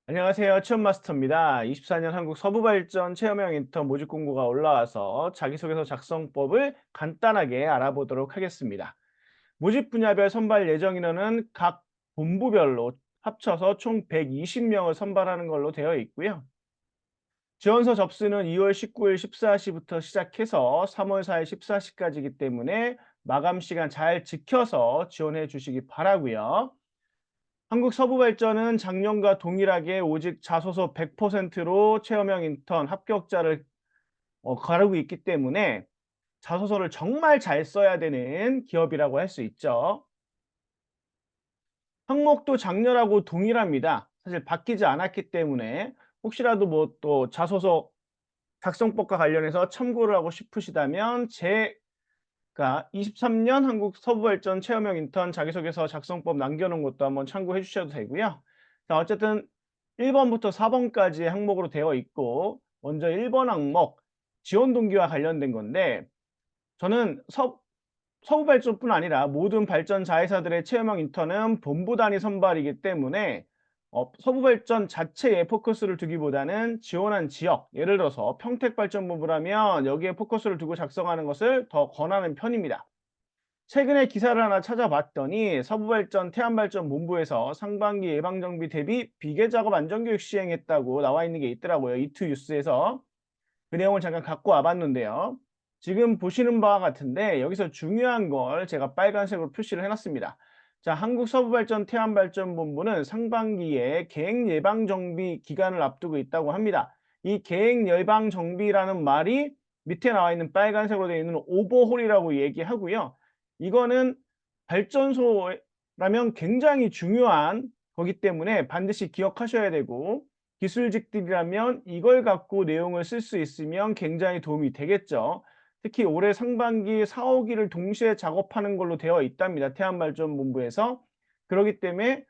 안녕하세요. 취업마스터입니다. 24년 한국 서부발전 체험형 인턴 모집 공고가 올라와서 자기소개서 작성법을 간단하게 알아보도록 하겠습니다. 모집 분야별 선발 예정 인원은 각 본부별로 합쳐서 총 120명을 선발하는 걸로 되어 있고요. 지원서 접수는 2월 19일 14시부터 시작해서 3월 4일 14시까지이기 때문에 마감 시간 잘 지켜서 지원해 주시기 바라고요. 한국 서부발전은 작년과 동일하게 오직 자소서 100%로 체험형 인턴 합격자를 가르고 있기 때문에 자소서를 정말 잘 써야 되는 기업이라고 할 수 있죠. 항목도 작년하고 동일합니다. 사실 바뀌지 않았기 때문에 혹시라도 뭐 또 자소서 작성법과 관련해서 참고를 하고 싶으시다면 제가 23년 한국 서부발전 체험형 인턴 자기소개서 작성법 남겨놓은 것도 한번 참고해 주셔도 되고요. 자, 어쨌든 1번부터 4번까지 항목으로 되어 있고, 먼저 1번 항목 지원 동기와 관련된 건데, 저는 서부발전뿐 아니라 모든 발전 자회사들의 체험형 인턴은 본부 단위 선발이기 때문에 서부발전 자체에 포커스를 두기보다는 지원한 지역, 예를 들어서 평택발전본부라면 여기에 포커스를 두고 작성하는 것을 더 권하는 편입니다. 최근에 기사를 하나 찾아봤더니 서부발전 태안발전본부에서 상반기 예방정비 대비 비계작업 안전교육 시행했다고 나와 있는 게 있더라고요. 이투뉴스에서. 그 내용을 잠깐 갖고 와 봤는데요. 지금 보시는 바와 같은데 여기서 중요한 걸 제가 빨간색으로 표시를 해 놨습니다. 자, 한국서부발전 태안발전본부는 상반기에 계획 예방 정비 기간을 앞두고 있다고 합니다. 이 계획 예방 정비라는 말이 밑에 나와 있는 빨간색으로 되어 있는 오버홀이라고 얘기하고요. 이거는 발전소라면 굉장히 중요한 거기 때문에 반드시 기억하셔야 되고, 기술직들이라면 이걸 갖고 내용을 쓸 수 있으면 굉장히 도움이 되겠죠. 특히 올해 상반기 4-5기를 동시에 작업하는 걸로 되어 있답니다, 태안발전본부에서. 그렇기 때문에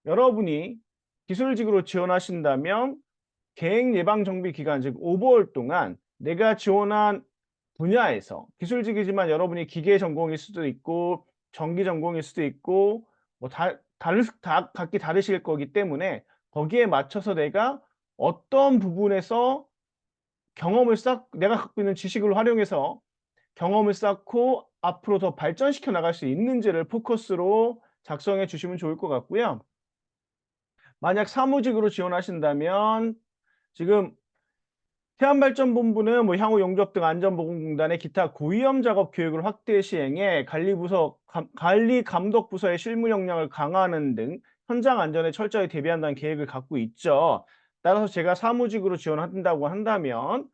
여러분이 기술직으로 지원하신다면 계획 예방 정비 기간, 즉 5개월 동안 내가 지원한 분야에서 기술직이지만 여러분이 기계 전공일 수도 있고 전기 전공일 수도 있고 뭐 다 각기 다르실 거기 때문에 거기에 맞춰서 내가 어떤 부분에서 경험을 쌓 내가 갖고 있는 지식을 활용해서 경험을 쌓고 앞으로 더 발전시켜 나갈 수 있는지를 포커스로 작성해 주시면 좋을 것 같고요. 만약 사무직으로 지원하신다면 지금 태안발전본부는 뭐 향후 용접 등 안전보건공단의 기타 고위험 작업 교육을 확대 시행해 관리 감독 부서의 실무 역량을 강화하는 등 현장 안전에 철저히 대비한다는 계획을 갖고 있죠. 따라서 제가 사무직으로 지원한다고 한다면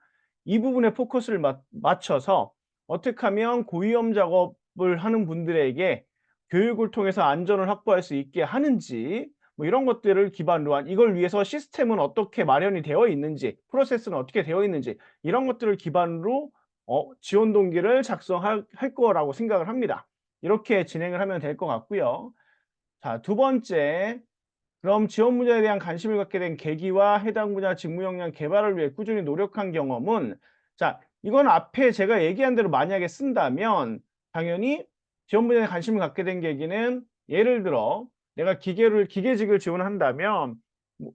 이 부분에 포커스를 맞춰서 어떻게 하면 고위험 작업을 하는 분들에게 교육을 통해서 안전을 확보할 수 있게 하는지, 뭐 이런 것들을 기반으로 한, 이걸 위해서 시스템은 어떻게 마련이 되어 있는지, 프로세스는 어떻게 되어 있는지, 이런 것들을 기반으로 지원 동기를 작성할 할 거라고 생각을 합니다. 이렇게 진행을 하면 될 것 같고요. 자, 두 번째, 그럼 지원 분야에 대한 관심을 갖게 된 계기와 해당 분야 직무 역량 개발을 위해 꾸준히 노력한 경험은, 자, 이건 앞에 제가 얘기한 대로 만약에 쓴다면 당연히 지원 분야에 관심을 갖게 된 계기는, 예를 들어 내가 기계직을 지원한다면 뭐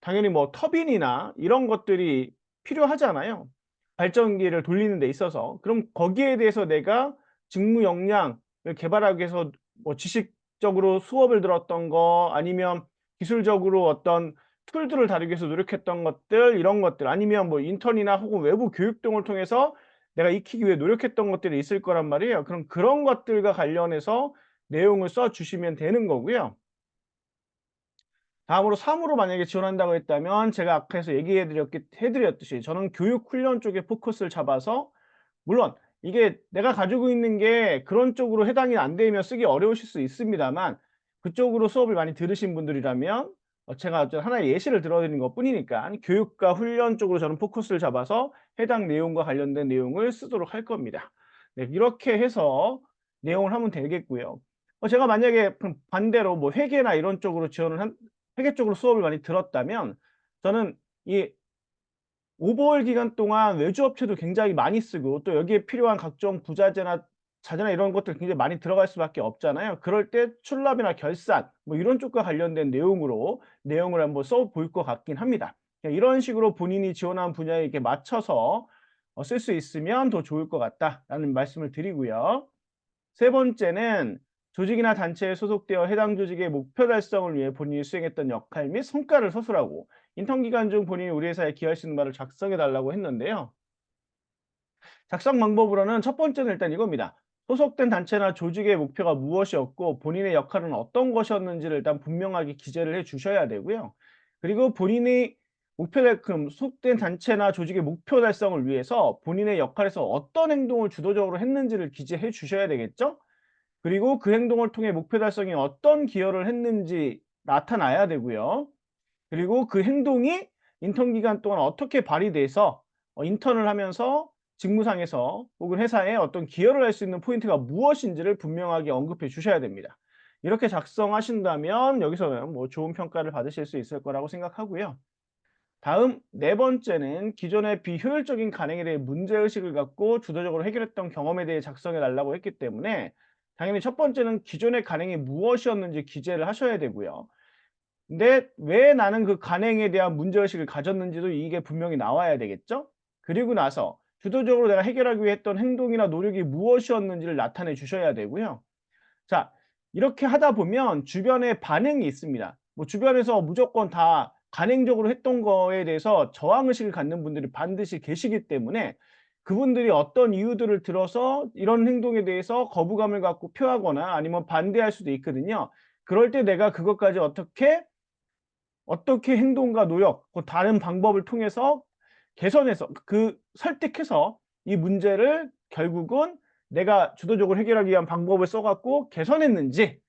당연히 뭐 터빈이나 이런 것들이 필요하잖아요, 발전기를 돌리는 데 있어서. 그럼 거기에 대해서 내가 직무 역량을 개발하기 위해서 뭐 지식적으로 수업을 들었던 거, 아니면 기술적으로 어떤 툴들을 다루기 위해서 노력했던 것들, 이런 것들, 아니면 뭐 인턴이나 혹은 외부 교육 등을 통해서 내가 익히기 위해 노력했던 것들이 있을 거란 말이에요. 그럼 그런 것들과 관련해서 내용을 써 주시면 되는 거고요. 다음으로 3으로 만약에 지원한다고 했다면 제가 앞에서 해 드렸듯이 저는 교육 훈련 쪽에 포커스를 잡아서, 물론 이게 내가 가지고 있는 게 그런 쪽으로 해당이 안 되면 쓰기 어려우실 수 있습니다만, 그쪽으로 수업을 많이 들으신 분들이라면 제가 하나의 예시를 들어 드린 것뿐이니까 교육과 훈련 쪽으로 저는 포커스를 잡아서 해당 내용과 관련된 내용을 쓰도록 할 겁니다. 네, 이렇게 해서 내용을 하면 되겠고요. 제가 만약에 그럼 반대로 뭐 회계나 이런 쪽으로 회계 쪽으로 수업을 많이 들었다면 저는 이 5개월 기간 동안 외주 업체도 굉장히 많이 쓰고, 또 여기에 필요한 각종 부자재나 자재나 이런 것들 굉장히 많이 들어갈 수밖에 없잖아요. 그럴 때 출납이나 결산 뭐 이런 쪽과 관련된 내용을 한번 써 볼 것 같긴 합니다. 그냥 이런 식으로 본인이 지원한 분야에 이렇게 맞춰서 쓸 수 있으면 더 좋을 것 같다라는 말씀을 드리고요. 세 번째는 조직이나 단체에 소속되어 해당 조직의 목표 달성을 위해 본인이 수행했던 역할 및 성과를 서술하고 인턴 기간 중 본인이 우리 회사에 기여할 수 있는 바를 작성해 달라고 했는데요. 작성 방법으로는 첫 번째는 일단 이겁니다. 소속된 단체나 조직의 목표가 무엇이었고 본인의 역할은 어떤 것이었는지를 일단 분명하게 기재를 해 주셔야 되고요. 그리고 본인이 목표만큼 소속된 단체나 조직의 목표 달성을 위해서 본인의 역할에서 어떤 행동을 주도적으로 했는지를 기재해 주셔야 되겠죠? 그리고 그 행동을 통해 목표 달성에 어떤 기여를 했는지 나타나야 되고요. 그리고 그 행동이 인턴 기간 동안 어떻게 발휘돼서 인턴을 하면서 직무상에서 혹은 회사에 어떤 기여를 할 수 있는 포인트가 무엇인지를 분명하게 언급해 주셔야 됩니다. 이렇게 작성하신다면 여기서는 뭐 좋은 평가를 받으실 수 있을 거라고 생각하고요. 다음 네 번째는 기존의 비효율적인 간행에 대해 문제의식을 갖고 주도적으로 해결했던 경험에 대해 작성해 달라고 했기 때문에 당연히 첫 번째는 기존의 간행이 무엇이었는지 기재를 하셔야 되고요. 근데 왜 나는 그 간행에 대한 문제의식을 가졌는지도 이게 분명히 나와야 되겠죠? 그리고 나서 주도적으로 내가 해결하기 위해 했던 행동이나 노력이 무엇이었는지를 나타내 주셔야 되고요. 자, 이렇게 하다 보면 주변에 반응이 있습니다. 뭐 주변에서 무조건 다 간행적으로 했던 거에 대해서 저항의식을 갖는 분들이 반드시 계시기 때문에 그분들이 어떤 이유들을 들어서 이런 행동에 대해서 거부감을 갖고 표하거나 아니면 반대할 수도 있거든요. 그럴 때 내가 그것까지 어떻게 행동과 노력, 다른 방법을 통해서 개선해서 설득해서 이 문제를 결국은 내가 주도적으로 해결하기 위한 방법을 써 갖고 개선했는지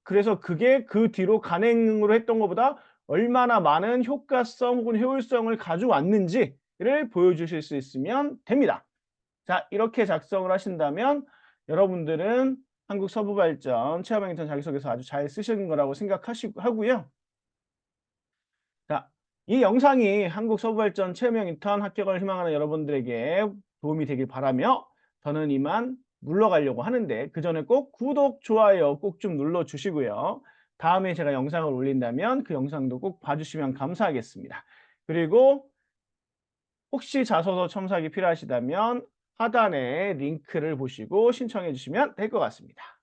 그래서 그게 그 뒤로 간행으로 했던 것보다 얼마나 많은 효과성 혹은 효율성을 가져왔는지를 보여주실 수 있으면 됩니다. 자, 이렇게 작성을 하신다면 여러분들은 한국서부발전 체험형 인턴 자기소개서 아주 잘 쓰시는 거라고 하고요. 자, 이 영상이 한국 서부발전 체험형 인턴 합격을 희망하는 여러분들에게 도움이 되길 바라며 저는 이만 물러가려고 하는데 그 전에 꼭 구독, 좋아요 꼭 좀 눌러주시고요. 다음에 제가 영상을 올린다면 그 영상도 꼭 봐주시면 감사하겠습니다. 그리고 혹시 자소서 첨삭이 필요하시다면 하단에 링크를 보시고 신청해 주시면 될 것 같습니다.